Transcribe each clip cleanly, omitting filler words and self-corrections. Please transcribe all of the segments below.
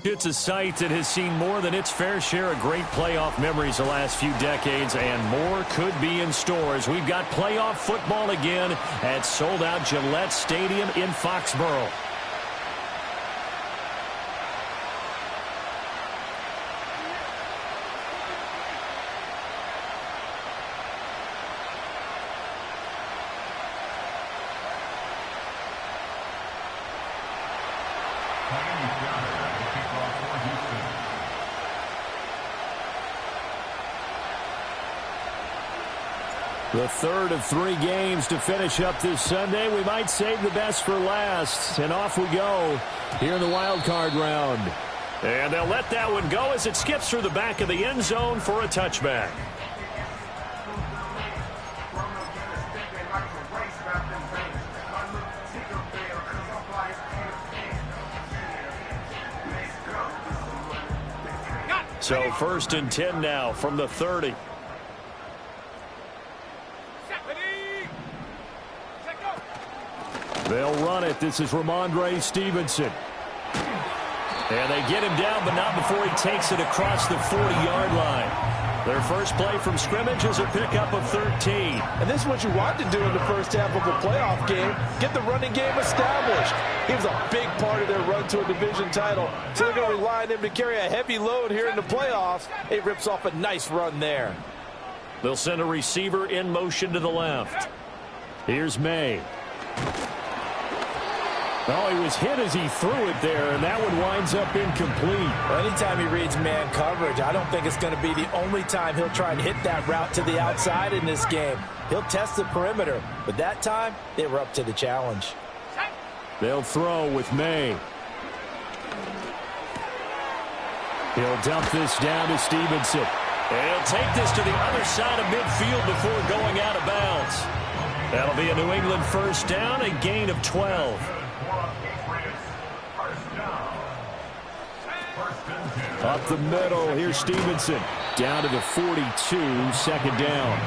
It's a site that has seen more than its fair share of great playoff memories the last few decades, and more could be in store as we've got playoff football again at sold-out Gillette Stadium in Foxborough. The third of 3 games to finish up this Sunday. We might save the best for last. And off we go here in the wild card round. And they'll let that one go as it skips through the back of the end zone for a touchback. So 1st and 10 now from the 30. They'll run it. This is Ramondre Stevenson. And they get him down, but not before he takes it across the 40-yard line. Their first play from scrimmage is a pickup of 13. And this is what you want to do in the first half of a playoff game. Get the running game established. He was a big part of their run to a division title. So they're going to rely on him to carry a heavy load here in the playoffs. He rips off a nice run there. They'll send a receiver in motion to the left. Here's May. Oh, he was hit as he threw it there, and that one winds up incomplete. Well, anytime he reads man coverage, I don't think it's going to be the only time he'll try and hit that route to the outside in this game. He'll test the perimeter, but that time, they were up to the challenge. They'll throw with May. He'll dump this down to Stevenson. And he'll take this to the other side of midfield before going out of bounds. That'll be a New England first down, a gain of 12. Up the middle, here's Stevenson. Down to the 42, 2nd down.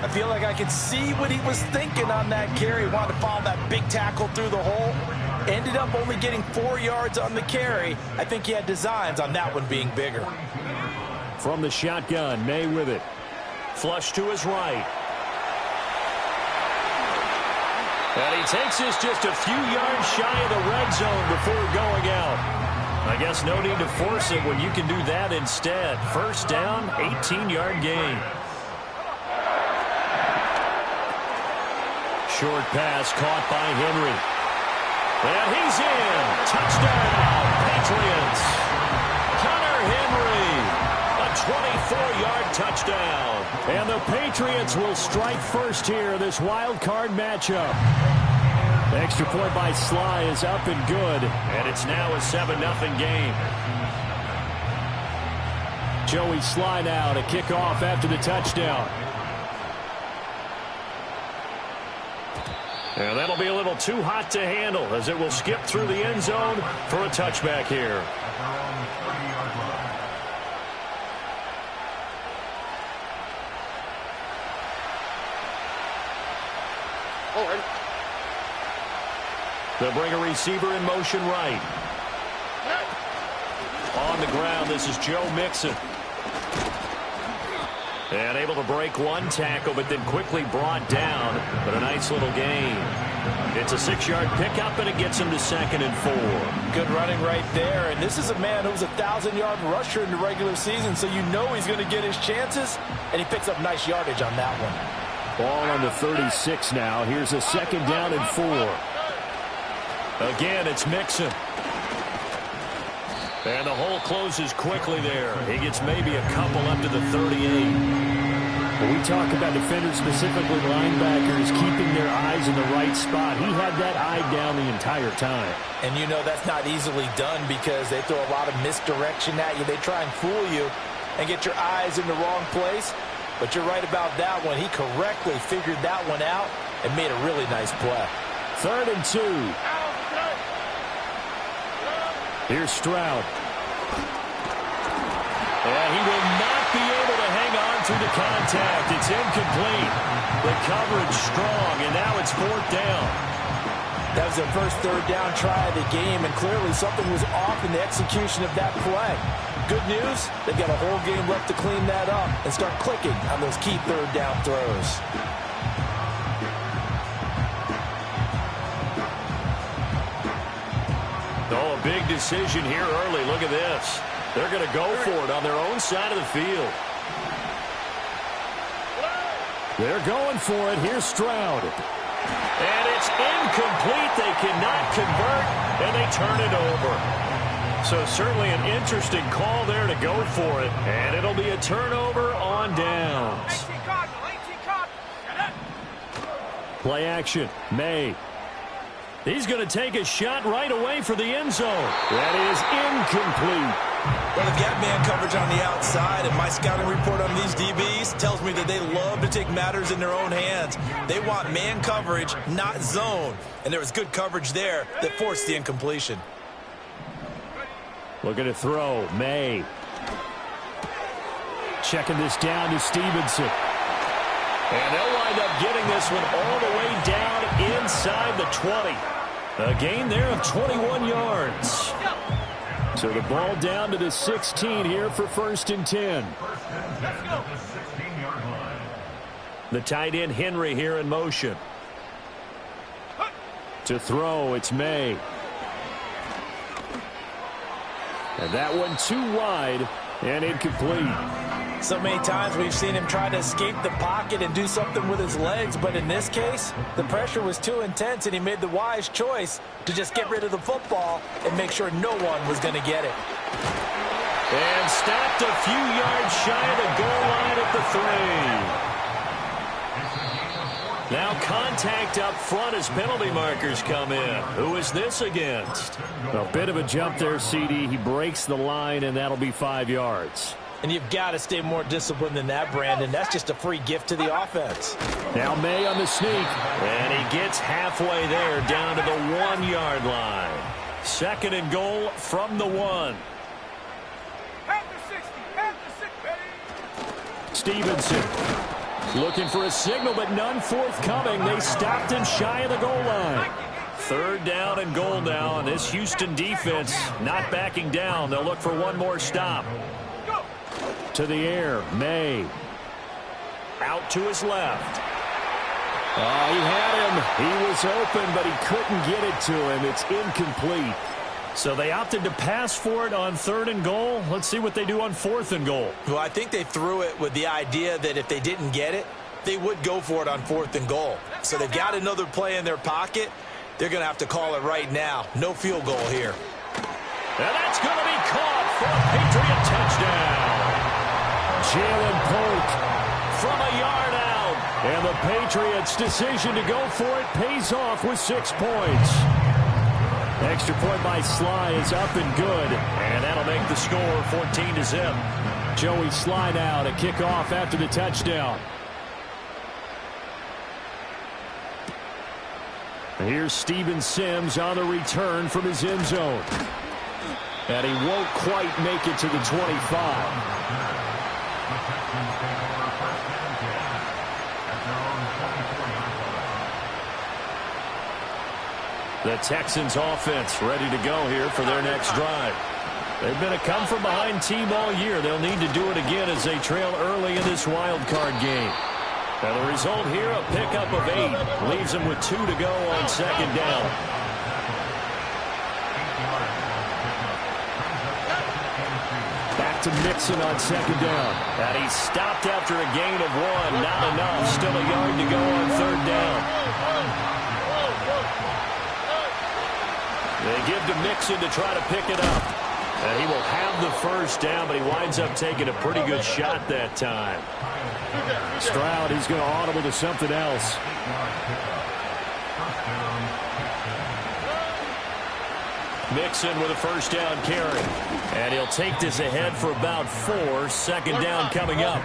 I feel like I could see what he was thinking on that carry. Wanted to follow that big tackle through the hole. Ended up only getting 4 yards on the carry. I think he had designs on that one being bigger. From the shotgun, May with it. Flush to his right. And he takes this just a few yards shy of the red zone before going out. I guess no need to force it when you can do that instead. First down, 18-yard gain. Short pass caught by Henry. And he's in. Touchdown, Patriots. Hunter Henry, a 24-yard touchdown. And the Patriots will strike first here, this wild card matchup. Extra point by Sly is up and good, and it's now a 7-0 game. Joey Sly now to kick off after the touchdown. And that'll be a little too hot to handle as it will skip through the end zone for a touchback here. All right. They'll bring a receiver in motion right. On the ground, this is Joe Mixon. And able to break one tackle, but then quickly brought down. But a nice little gain. It's a 6-yard pickup, and it gets him to 2nd and 4. Good running right there. And this is a man who's a 1,000-yard rusher in the regular season, so you know he's going to get his chances. And he picks up nice yardage on that one. Ball on the 36 now. Here's a 2nd down and 4. Again, it's Mixon. And the hole closes quickly there. He gets maybe a couple up to the 38. When we talk about defenders, specifically linebackers, keeping their eyes in the right spot, he had that eye down the entire time. And you know that's not easily done because they throw a lot of misdirection at you. They try and fool you and get your eyes in the wrong place. But you're right about that one. He correctly figured that one out and made a really nice play. 3rd and 2. Here's Stroud. And he will not be able to hang on through the contact. It's incomplete. The coverage strong, and now it's 4th down. That was their first 3rd down try of the game, and clearly something was off in the execution of that play. Good news, they've got a whole game left to clean that up and start clicking on those key 3rd down throws. Oh, a big decision here early. Look at this. They're going to go for it on their own side of the field. They're going for it. Here's Stroud. And it's incomplete. They cannot convert, and they turn it over. So certainly an interesting call there to go for it. And it'll be a turnover on downs. Play action. May. He's going to take a shot right away for the end zone. That is incomplete. Well, they've got man coverage on the outside, and my scouting report on these DBs tells me that they love to take matters in their own hands. They want man coverage, not zone. And there was good coverage there that forced the incompletion. Looking to throw. May. Checking this down to Stevenson. And they'll wind up getting this one all the way down inside the 20. A gain there of 21 yards. So the ball down to the 16 here for 1st and 10. The tight end Henry here in motion. To throw, it's May. And that one too wide and incomplete. So many times we've seen him try to escape the pocket and do something with his legs, but in this case, the pressure was too intense and he made the wise choice to just get rid of the football and make sure no one was going to get it. And stopped a few yards shy of the goal line at the 3. Now contact up front as penalty markers come in. Who is this against? A bit of a jump there, CD. He breaks the line, and that'll be 5 yards. And you've got to stay more disciplined than that, Brandon. That's just a free gift to the offense. Now May on the sneak. And he gets halfway there down to the 1-yard line. 2nd and goal from the 1. Stevenson looking for a signal, but none forthcoming. They stopped him shy of the goal line. 3rd down and goal now, and this Houston defense not backing down. They'll look for one more stop. To the air, May. Out to his left. Oh, he had him. He was open, but he couldn't get it to him. It's incomplete. So they opted to pass for it on 3rd and goal. Let's see what they do on 4th and goal. Well, I think they threw it with the idea that if they didn't get it, they would go for it on 4th and goal. So they've got another play in their pocket. They're going to have to call it right now. No field goal here. And that's going to be caught for a Patriot touchdown. Jalen Polk from a yard out. And the Patriots' decision to go for it pays off with 6 points. Extra point by Sly is up and good. And that'll make the score 14-0. Joey Sly now to kick off after the touchdown. Here's Steven Sims on the return from his end zone. And he won't quite make it to the 25. The Texans offense ready to go here for their next drive. They've been a come-from-behind team all year. They'll need to do it again as they trail early in this wild card game. Now the result here, a pickup of 8. Leaves them with 2 to go on 2nd down. Back to Mixon on 2nd down. And he stopped after a gain of 1. Not enough. Still a yard to go on 3rd down. They give to Mixon to try to pick it up. And he will have the 1st down, but he winds up taking a pretty good shot that time. Stroud, he's going to audible to something else. Mixon with a 1st down carry. And he'll take this ahead for about 4. 2nd down coming up.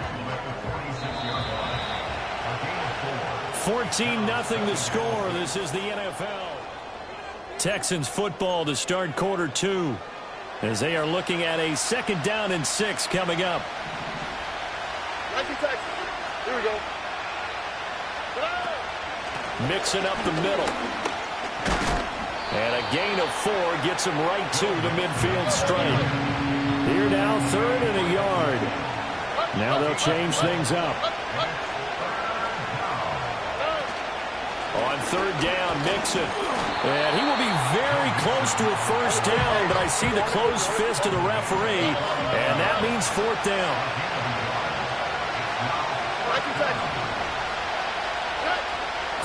14-0 the score. This is the NFL. Texans football to start quarter 2. as they are looking at a 2nd down and 6 coming up. Here we go. Mixing up the middle. And a gain of 4 gets him right to the midfield stripe. Here now, 3rd and a yard. Now they'll change things up. On 3rd down, Mixon. And he will be very close to a 1st down, but I see the closed fist of the referee, and that means 4th down.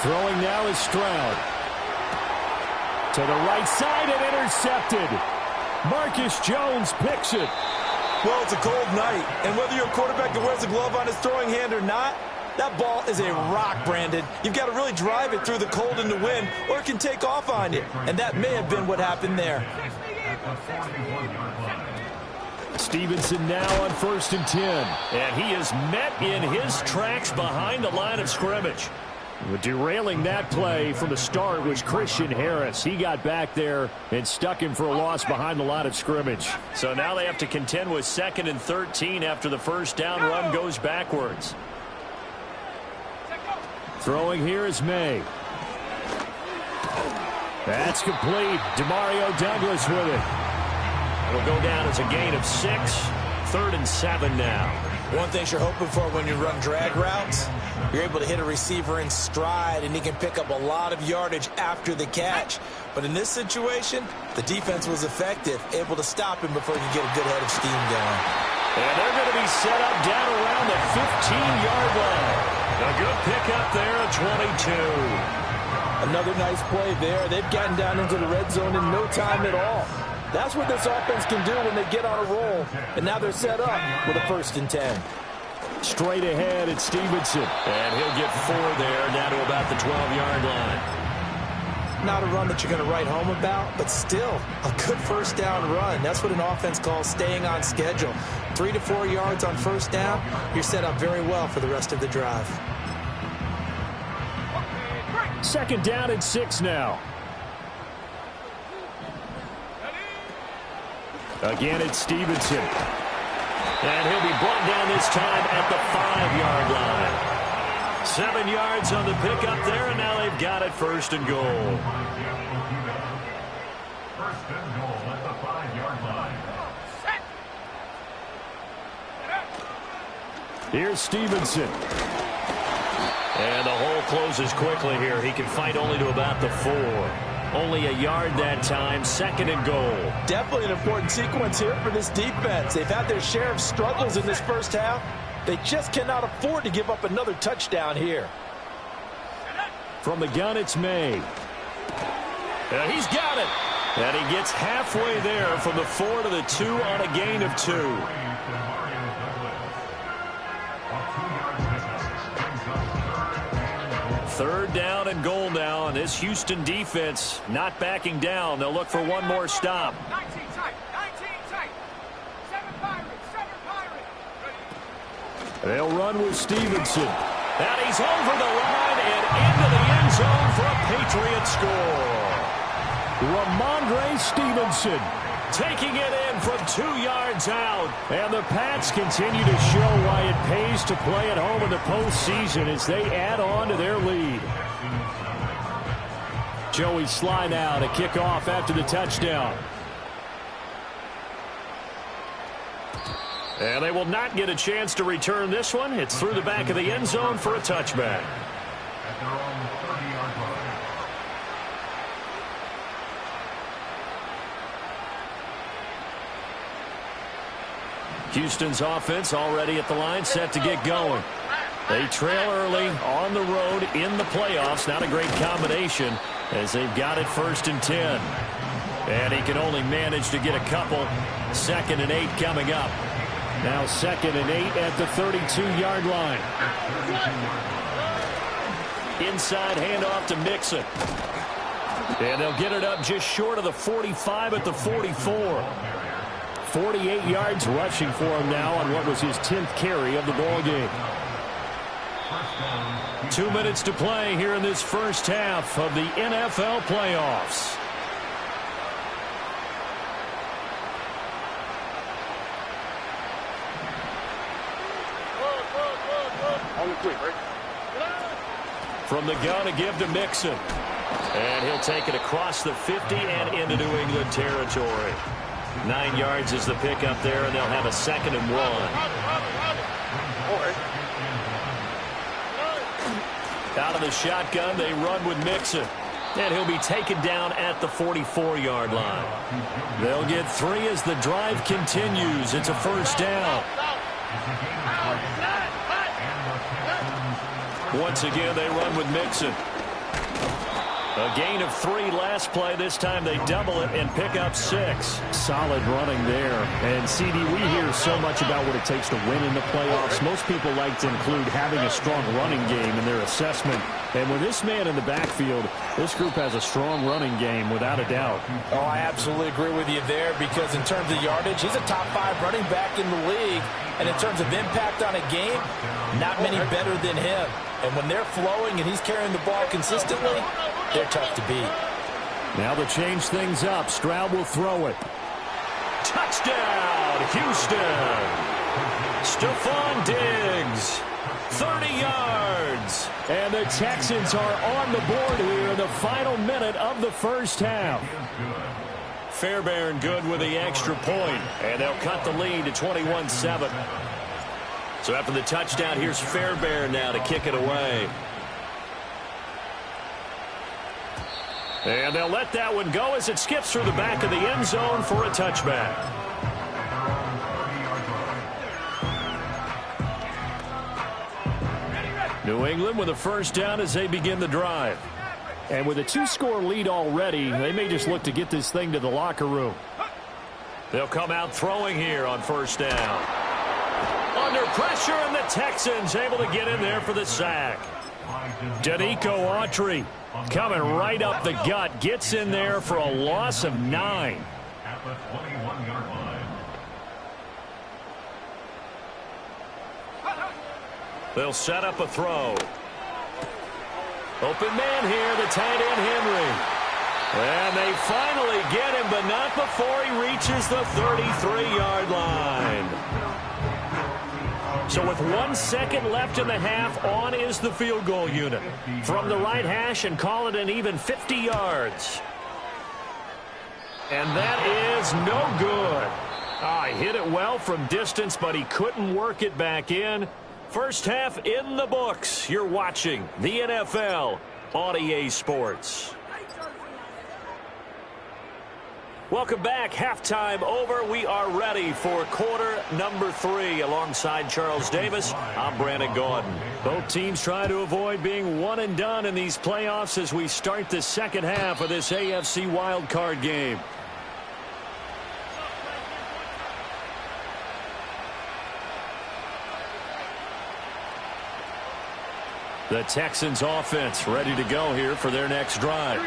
Throwing now is Stroud. To the right side and intercepted. Marcus Jones picks it. Well, it's a cold night, and whether you're a quarterback that wears a glove on his throwing hand or not, that ball is a rock, Brandon. You've got to really drive it through the cold and the wind, or it can take off on you. And that may have been what happened there. Stevenson now on 1st and 10. And he is met in his tracks behind the line of scrimmage. Derailing that play from the start was Christian Harris. He got back there and stuck him for a loss behind the line of scrimmage. So now they have to contend with 2nd and 13 after the 1st down run goes backwards. Throwing here is May. That's complete. Demario Douglas with it. It'll go down as a gain of 6. 3rd and 7 now. One thing you're hoping for when you run drag routes, you're able to hit a receiver in stride, and he can pick up a lot of yardage after the catch. But in this situation, the defense was effective, able to stop him before he could get a good head of steam going. And they're going to be set up down around the 15-yard line. A good pickup there at 22. Another nice play there. They've gotten down into the red zone in no time at all. That's what this offense can do when they get on a roll. And now they're set up with a 1st and 10. Straight ahead at Stevenson. And he'll get 4 there, down to about the 12-yard line. Not a run that you're going to write home about, but still a good 1st down run. That's what an offense calls staying on schedule. 3 to 4 yards on 1st down, you're set up very well for the rest of the drive. 2nd down and 6 now. Again, it's Stevenson. And he'll be brought down this time at the 5-yard line. 7 yards on the pickup there, and now they've got it 1st and goal. 1st and goal at the 5-yard line. Here's Stevenson. And the hole closes quickly here. He can fight only to about the 4. Only a yard that time, 2nd and goal. Definitely an important sequence here for this defense. They've had their share of struggles in this 1st half. They just cannot afford to give up another touchdown here. From the gun, it's May. And he's got it. And he gets halfway there from the 4 to the 2 on a gain of 2. 3rd down and goal now, and this Houston defense not backing down. They'll look for one more stop. 19 tight. 7 Pirates. They'll run with Stevenson. And he's over the line and into the end zone for a Patriot score. Ramondre Stevenson taking it in from 2 yards out. And the Pats continue to show why it pays to play at home in the postseason as they add on to their lead. Joey Sly now to kick off after the touchdown. And they will not get a chance to return this one. It's through the back of the end zone for a touchback. At their own 30-yard line. Houston's offense already at the line, set to get going. They trail early on the road in the playoffs. Not a great combination as they've got it 1st and 10. And he can only manage to get a couple. 2nd and 8 coming up. Now 2nd and 8 at the 32-yard line. Inside handoff to Mixon. And they'll get it up just short of the 45 at the 44. 48 yards rushing for him now on what was his 10th carry of the ball game. 2 minutes to play here in this 1st half of the NFL playoffs. On the 3, right? From the gun, a give to Mixon. And he'll take it across the 50 and into New England territory. 9 yards is the pickup there, and they'll have a 2nd and 1. All right. Out of the shotgun, they run with Mixon. And he'll be taken down at the 44-yard line. They'll get 3 as the drive continues. It's a 1st down. Once again, they run with Mixon. A gain of 3 last play. This time they double it and pick up 6. Solid running there. And, CD, we hear so much about what it takes to win in the playoffs. Most people like to include having a strong running game in their assessment. And with this man in the backfield, this group has a strong running game without a doubt. Oh, I absolutely agree with you there because in terms of yardage, he's a top 5 running back in the league. And in terms of impact on a game, not many better than him. And when they're flowing and he's carrying the ball consistently, they're tough to beat. Now to change things up, Stroud will throw it. Touchdown, Houston. Stephon Diggs, 30 yards. And the Texans are on the board here in the final minute of the 1st half. Fairbairn good with the extra point, and they'll cut the lead to 21-7. So after the touchdown, here's Fairbairn now to kick it away. And they'll let that one go as it skips through the back of the end zone for a touchback. New England with a 1st down as they begin the drive. And with a 2-score lead already, they may just look to get this thing to the locker room. They'll come out throwing here on 1st down. Under pressure, and the Texans able to get in there for the sack. Danico Autry coming right up the gut, gets in there for a loss of 9. At the 21-yard line. They'll set up a throw. Open man here, the tight end Henry. And they finally get him, but not before he reaches the 33-yard line. So with 1 second left in the half, on is the field goal unit. From the right hash and call it an even 50 yards. And that is no good. He hit it well from distance, but he couldn't work it back in. 1st half in the books. You're watching the NFL on EA Sports. Welcome back. Halftime over. We are ready for quarter number 3. Alongside Charles Davis, I'm Brandon Gaudin. Both teams try to avoid being one and done in these playoffs as we start the 2nd half of this AFC wildcard game. The Texans offense ready to go here for their next drive.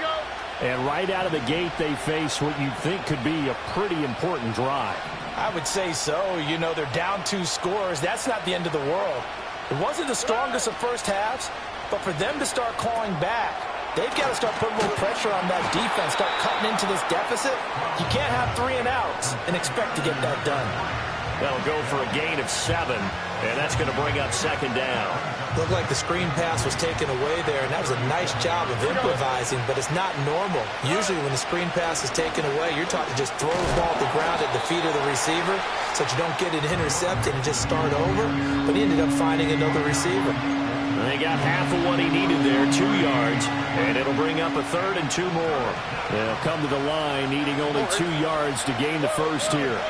And right out of the gate, they face what you'd think could be a pretty important drive. I would say so. You know, they're down 2 scores. That's not the end of the world. It wasn't the strongest of first halves, but for them to start clawing back, they've got to start putting a little pressure on that defense, start cutting into this deficit. You can't have 3 and outs and expect to get that done. That'll go for a gain of 7, and that's going to bring up 2nd down. Looked like the screen pass was taken away there, and that was a nice job of improvising, but it's not normal. Usually when the screen pass is taken away, you're taught to just throw the ball at the ground at the feet of the receiver so that you don't get it intercepted and just start over, but he ended up finding another receiver. They got half of what he needed there, 2 yards, and it'll bring up a 3rd and 2 more. They'll come to the line needing only 2 yards to gain the 1st here.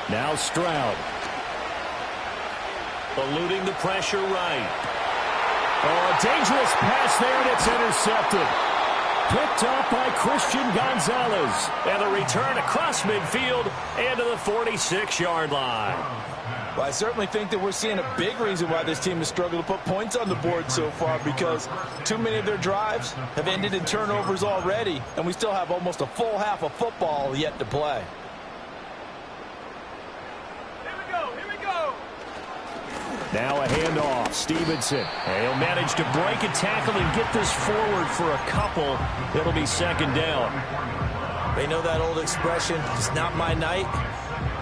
Now Stroud. Eluding the pressure right. Oh, a dangerous pass there, and it's intercepted. Picked up by Christian Gonzalez. And the return across midfield and to the 46-yard line. Well, I certainly think that we're seeing a big reason why this team has struggled to put points on the board so far, because too many of their drives have ended in turnovers already, and we still have almost a full half of football yet to play. Now a handoff. Stevenson. And he'll manage to break a tackle and get this forward for a couple. It'll be 2nd down. They know that old expression, it's not my night.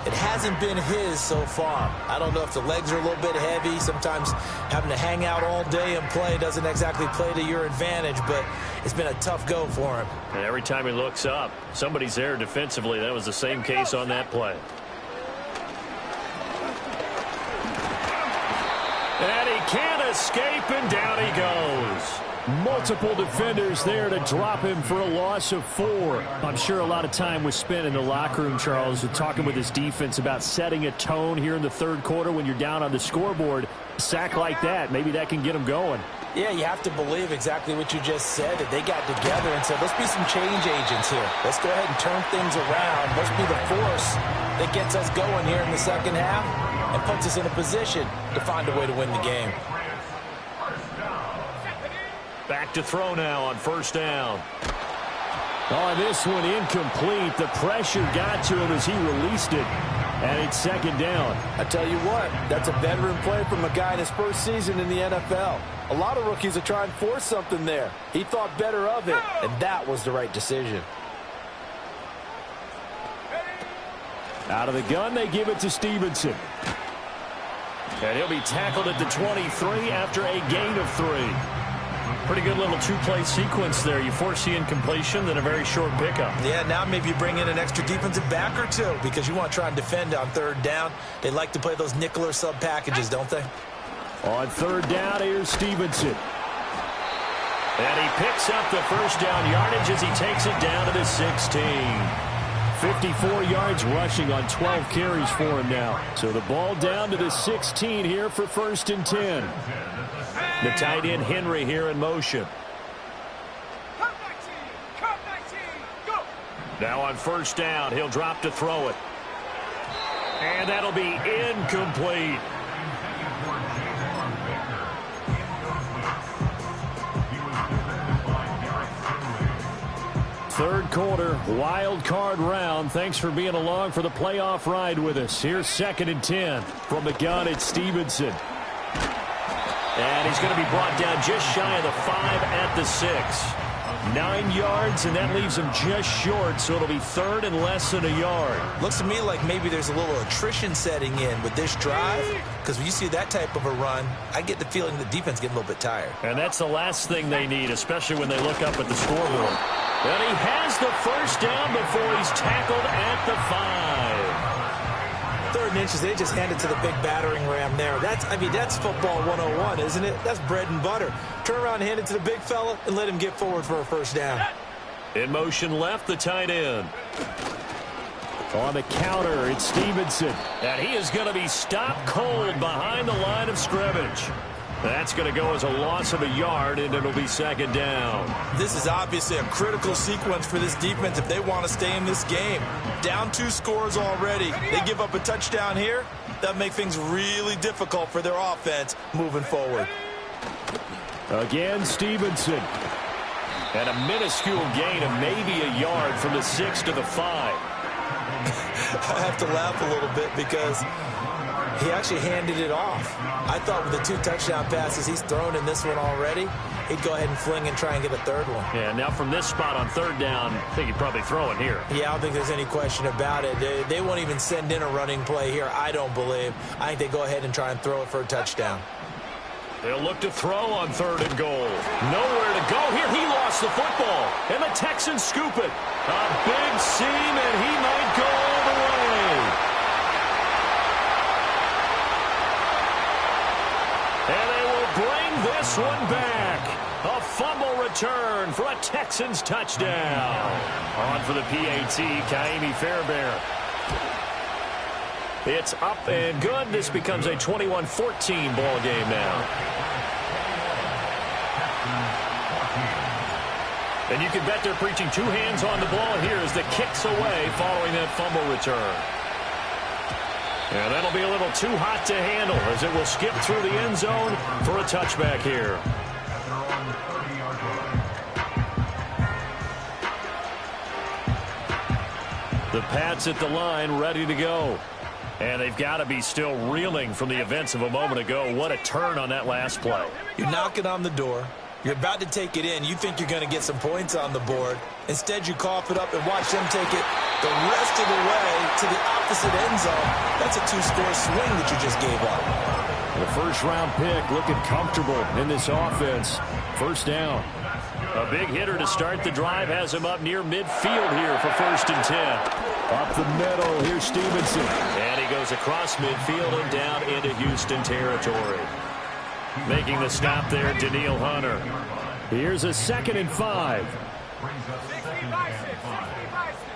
It hasn't been his so far. I don't know if the legs are a little bit heavy. Sometimes having to hang out all day and play doesn't exactly play to your advantage, but it's been a tough go for him. And every time he looks up, somebody's there defensively. That was the same case on that play. And he can't escape, and down he goes. Multiple defenders there to drop him for a loss of 4. I'm sure a lot of time was spent in the locker room, Charles, talking with his defense about setting a tone here in the third quarter when you're down on the scoreboard. A sack like that, maybe that can get him going. Yeah, you have to believe exactly what you just said, that they got together and said, let's be some change agents here. Let's go ahead and turn things around. Let's be the force that gets us going here in the second half and puts us in a position to find a way to win the game. Back to throw now on first down. Oh, this one incomplete. The pressure got to him as he released it. And it's second down. I tell you what, that's a veteran play from a guy in his first season in the NFL. A lot of rookies are trying to force something there. He thought better of it, and that was the right decision. Out of the gun, they give it to Stevenson. And he'll be tackled at the 23 after a gain of 3. Pretty good little two-play sequence there. You force the incompletion, then a very short pickup. Yeah, now maybe you bring in an extra defensive back or two because you want to try and defend on third down. They like to play those nickel or sub packages, don't they? On third down, here's Stevenson. And he picks up the first down yardage as he takes it down to the 16. 54 yards rushing on 12 carries for him now. So the ball down to the 16 here for 1st and 10. The tight end Henry here in motion. Now on first down, he'll drop to throw it. And that'll be incomplete. Third quarter, wild card round. Thanks for being along for the playoff ride with us. Here's 2nd and 10 from the gun. It's Stevenson. And he's going to be brought down just shy of the 5 at the 6. 9 yards, and that leaves him just short, so it'll be third and less than a yard. Looks to me like maybe there's a little attrition setting in with this drive, because when you see that type of a run, I get the feeling the defense getting a little bit tired. And that's the last thing they need, especially when they look up at the scoreboard. And he has the first down before he's tackled at the 5. 3rd and inches, they just hand it to the big battering ram there. That's football 101, isn't it? That's bread and butter. Turn around and hand it to the big fella and let him get forward for a first down. In motion left, the tight end. On the counter, it's Stevenson. And he is going to be stopped cold behind the line of scrimmage. That's going to go as a loss of a yard, and it'll be 2nd down. This is obviously a critical sequence for this defense if they want to stay in this game. Down 2 scores already. They give up a touchdown here. That'll make things really difficult for their offense moving forward. Again, Stevenson. And a minuscule gain of maybe a yard from the 6 to the 5. I have to laugh a little bit because he actually handed it off. I thought with the 2 touchdown passes he's thrown in this one already, he'd go ahead and fling and try and get a third one. Yeah, now from this spot on third down, I think he'd probably throw it here. Yeah, I don't think there's any question about it. They won't even send in a running play here, I don't believe. I think they go ahead and try and throw it for a touchdown. They'll look to throw on 3rd and goal. Nowhere to go here. He lost the football, and the Texans scoop it. A big seam, and he might go all the way. And they will bring this one back. A fumble return for a Texans touchdown. On for the PAT, Kaimi Fairbairn. It's up and good. This becomes a 21-14 ball game now. And you can bet they're preaching 2 hands on the ball here as the kick's away following that fumble return. And that'll be a little too hot to handle as it will skip through the end zone for a touchback here. The Pats at the line, ready to go. And they've got to be still reeling from the events of a moment ago. What a turn on that last play. You're knocking on the door. You're about to take it in. You think you're going to get some points on the board. Instead, you cough it up and watch them take it the rest of the way to the opposite end zone. That's a two-score swing that you just gave up. The first-round pick looking comfortable in this offense. First down. A big hitter to start the drive has him up near midfield here for 1st and 10. Up the middle, here's Stevenson. And he goes across midfield and down into Houston territory. Making the stop there, Daniil Hunter. Here's a 2nd and 5. 60 by 6. 60 by 6.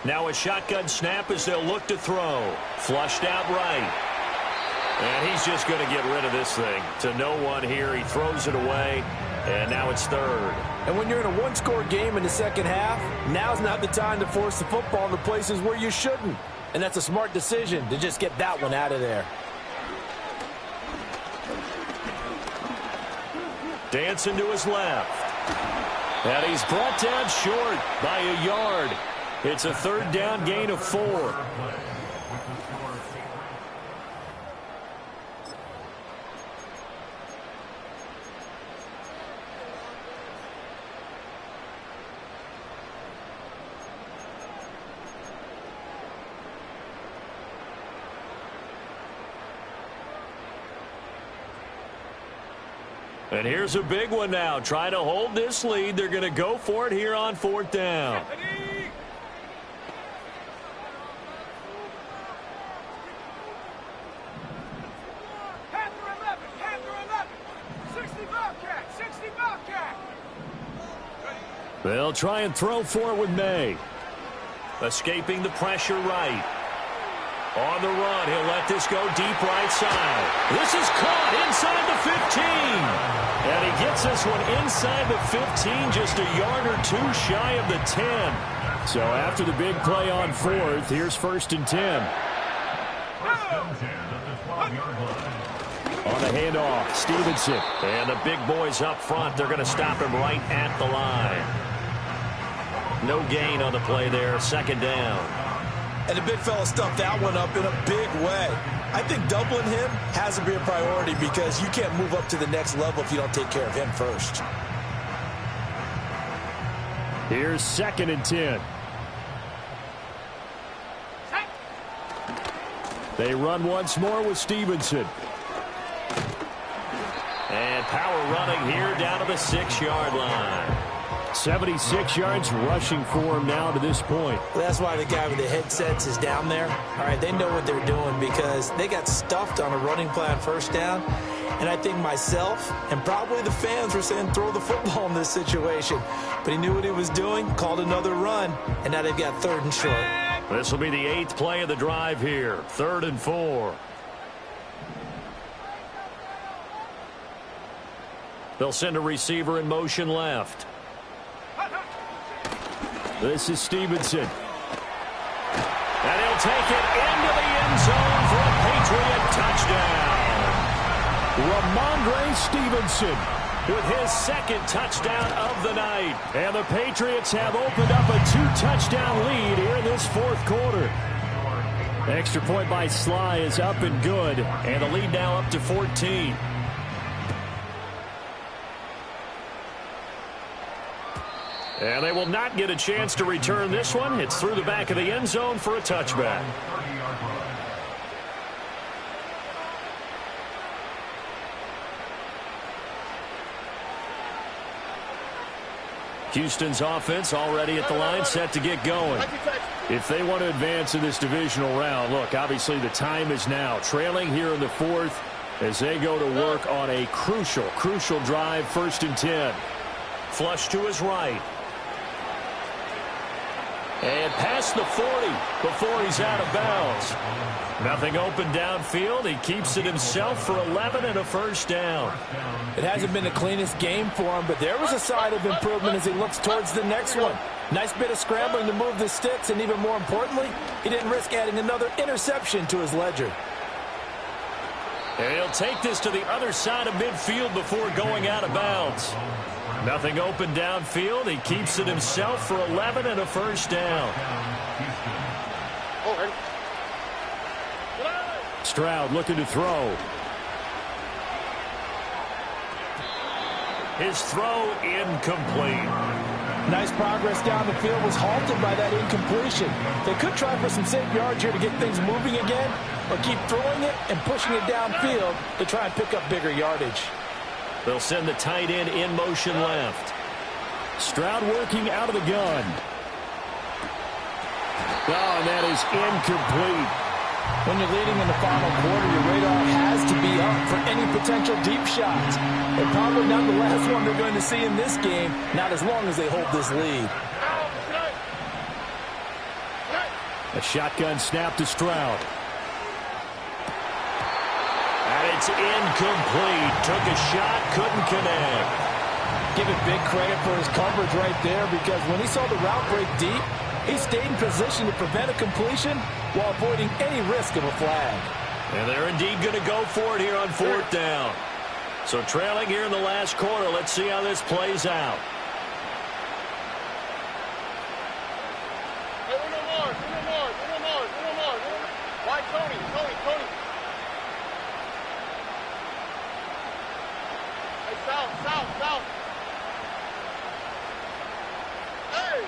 Now a shotgun snap as they'll look to throw. Flushed out right. And he's just going to get rid of this thing. To no one here. He throws it away. And now it's 3rd. And when you're in a one-score game in the second half, now's not the time to force the football in the places where you shouldn't. And that's a smart decision to just get that one out of there. Dancing to his left. And he's brought down short by a yard. It's a 3rd down gain of 4. And here's a big one now. Trying to hold this lead. They're going to go for it here on 4th down. They'll try and throw for it with May. Escaping the pressure right. On the run, he'll let this go deep right side. This is caught inside the 15. And he gets this one inside the 15, just a yard or 2 shy of the 10. So after the big play on 4th, here's 1st and 10. On the handoff, Stevenson. And the big boys up front, they're going to stop him right at the line. No gain on the play there, 2nd down. And the big fella stuffed that one up in a big way. I think doubling him has to be a priority because you can't move up to the next level if you don't take care of him first. Here's 2nd and 10. They run once more with Stevenson. And power running here down to the 6-yard line. 76 yards rushing for him now to this point. Well, that's why the guy with the headsets is down there. All right, they know what they're doing because they got stuffed on a running play on 1st down. And I think myself and probably the fans were saying throw the football in this situation. But he knew what he was doing, called another run, and now they've got 3rd and short. This will be the 8th play of the drive here. 3rd and 4. They'll send a receiver in motion left. This is Stevenson. And he'll take it into the end zone for a Patriot touchdown. Ramondre Stevenson with his 2nd touchdown of the night. And the Patriots have opened up a 2-touchdown lead here in this 4th quarter. Extra point by Sly is up and good. And the lead now up to 14. And they will not get a chance to return this one. It's through the back of the end zone for a touchback. Houston's offense already at the line, set to get going. If they want to advance in this divisional round, look, obviously the time is now. Trailing here in the 4th as they go to work on a crucial drive, 1st and 10. Flush to his right. And past the 40 before he's out of bounds. Nothing open downfield. He keeps it himself for 11 and a 1st down. It hasn't been the cleanest game for him, but there was a sign of improvement as he looks towards the next one. Nice bit of scrambling to move the sticks, and even more importantly, he didn't risk adding another interception to his ledger. And he'll take this to the other side of midfield before going out of bounds. Nothing open downfield. He keeps it himself for 11 and a 1st down. Stroud looking to throw. His throw incomplete. Nice progress down the field was halted by that incompletion. They could try for some safe yards here to get things moving again, or keep throwing it and pushing it downfield to try and pick up bigger yardage. They'll send the tight end in motion left. Stroud working out of the gun. Oh, and that is incomplete. When you're leading in the final quarter, your radar has to be up for any potential deep shots. And probably not the last one they're going to see in this game, not as long as they hold this lead. A shotgun snap to Stroud. And it's incomplete. Took a shot, couldn't connect. Give it big credit for his coverage right there, because when he saw the route break deep, he stayed in position to prevent a completion while avoiding any risk of a flag. And they're indeed going to go for it here on fourth down. So trailing here in the last quarter. Let's see how this plays out. Hey, uno more. Why, Tony? Hey, south. Hey!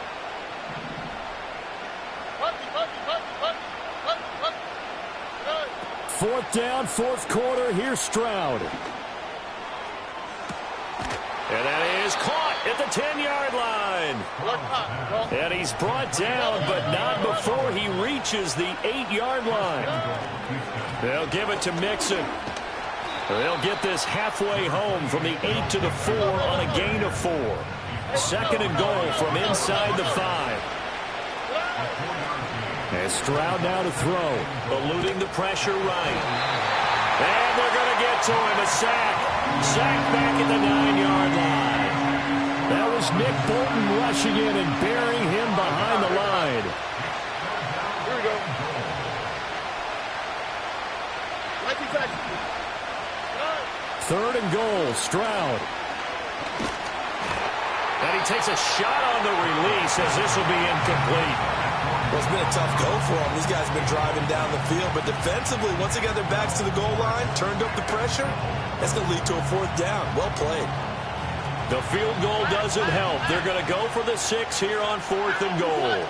Good. Fourth down, fourth quarter. Here's Stroud. And that is caught at the 10-yard line. And he's brought down, but not before he reaches the 8-yard line. They'll give it to Mixon. They'll get this halfway home from the 8 to the 4 on a gain of 4. Second and goal from inside the 5. And Stroud now to throw. Eluding the pressure right. And they're going to get to him. A sack. Sack back at the 9-yard line. That was Nick Bolton rushing in and burying him behind the line. Here we go. 19 seconds. Third and goal, Stroud. And he takes a shot on the release as this will be incomplete. Well, it's been a tough go for them. These guys have been driving down the field, but defensively, once they got their backs to the goal line, turned up the pressure, that's going to lead to a fourth down. Well played. The field goal doesn't help. They're going to go for the 6 here on fourth and goal.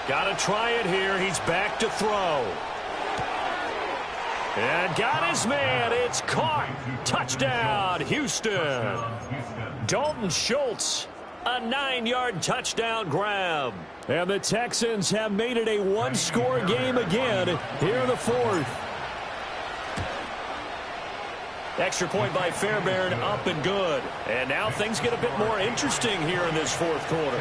Got to try it here. He's back to throw. And got his man. It's caught. Touchdown, Houston. Dalton Schultz, a 9-yard touchdown grab. And the Texans have made it a one-score game again here in the fourth. Extra point by Fairbairn, up and good. And now things get a bit more interesting here in this fourth quarter.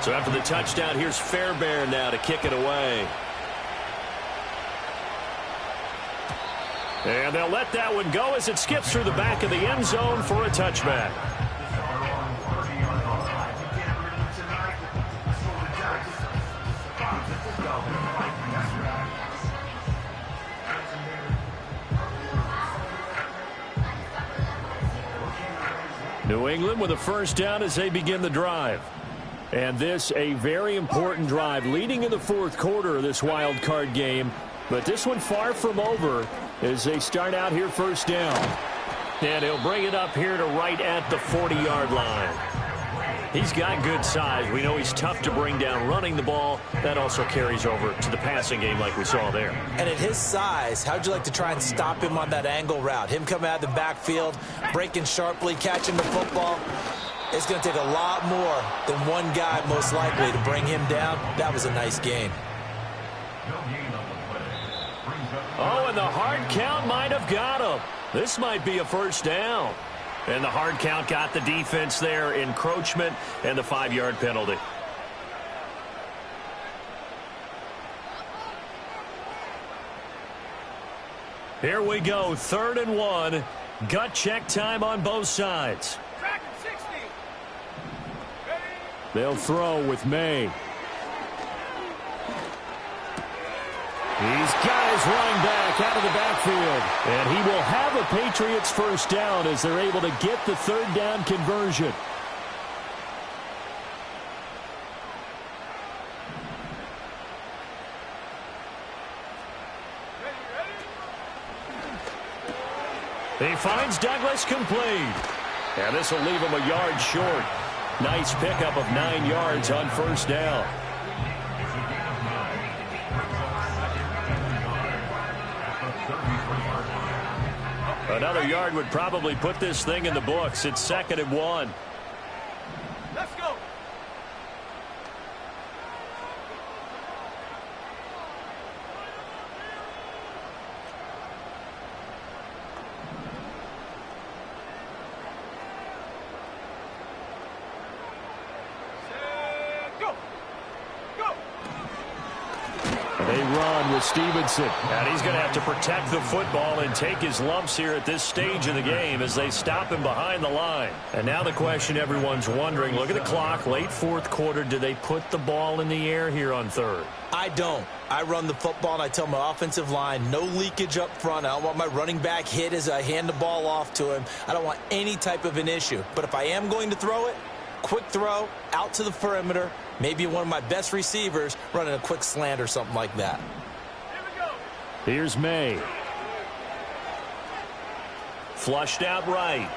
So after the touchdown, here's Fairbairn now to kick it away. And they'll let that one go as it skips through the back of the end zone for a touchback. New England with a first down as they begin the drive. And this a very important drive leading in the fourth quarter of this wild card game. But this one far from over as they start out here first down. And he'll bring it up here to right at the 40-yard line. He's got good size. We know he's tough to bring down running the ball. That also carries over to the passing game like we saw there. And at his size, how'd you like to try and stop him on that angle route? Him coming out of the backfield, breaking sharply, catching the football. It's going to take a lot more than one guy, most likely, to bring him down. That was a nice game. Oh, and the hard count might have got him. This might be a first down. And the hard count got the defense there, encroachment, and the 5-yard penalty. Here we go, 3rd and 1. Gut check time on both sides. They'll throw with May. He's got his running back out of the backfield. And he will have a Patriots first down as they're able to get the third down conversion. He finds Douglas complete. And this will leave him a yard short. Nice pickup of 9 yards on first down. Another yard would probably put this thing in the books. It's 2nd and 1. Let's go. They run with Stevenson. And he's going to have to protect the football and take his lumps here at this stage of the game as they stop him behind the line. And now the question everyone's wondering, look at the clock, late 4th quarter, do they put the ball in the air here on 3rd? I don't. I run the football, and I tell my offensive line, no leakage up front. I don't want my running back hit as I hand the ball off to him. I don't want any type of an issue. But if I am going to throw it, quick throw, out to the perimeter, maybe one of my best receivers running a quick slant or something like that. Here's May. Flushed out right.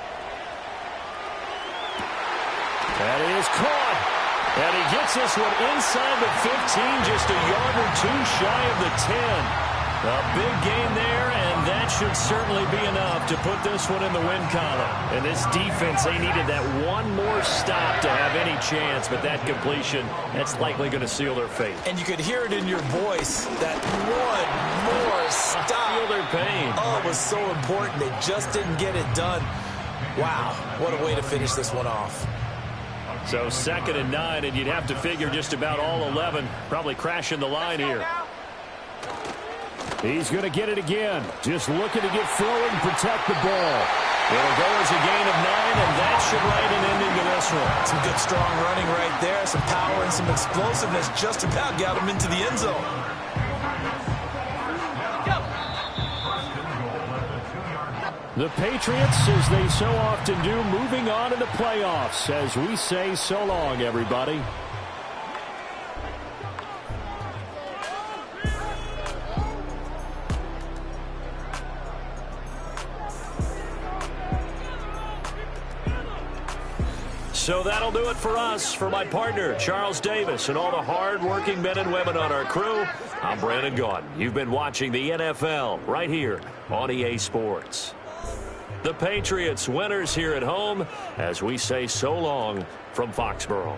That is caught. And he gets this one inside the 15, just a yard or 2 shy of the 10. A big gain there, and that should certainly be enough to put this one in the win column. And this defense, they needed that one more stop to have any chance, but that completion, that's likely going to seal their fate. And you could hear it in your voice, that one more stop. I feel their pain. Oh, it was so important. They just didn't get it done. Wow, what a way to finish this one off. So 2nd and 9, and you'd have to figure just about all 11 probably crashing the line here. He's going to get it again. Just looking to get forward and protect the ball. It'll go as a gain of 9, and that should write an ending to this one. Some good, strong running right there. Some power and some explosiveness just about got him into the end zone. The Patriots, as they so often do, moving on to the playoffs as we say so long, everybody. So that'll do it for us. For my partner, Charles Davis, and all the hard-working men and women on our crew, I'm Brandon Gaudin. You've been watching the NFL right here on EA Sports. The Patriots winners here at home as we say so long from Foxborough.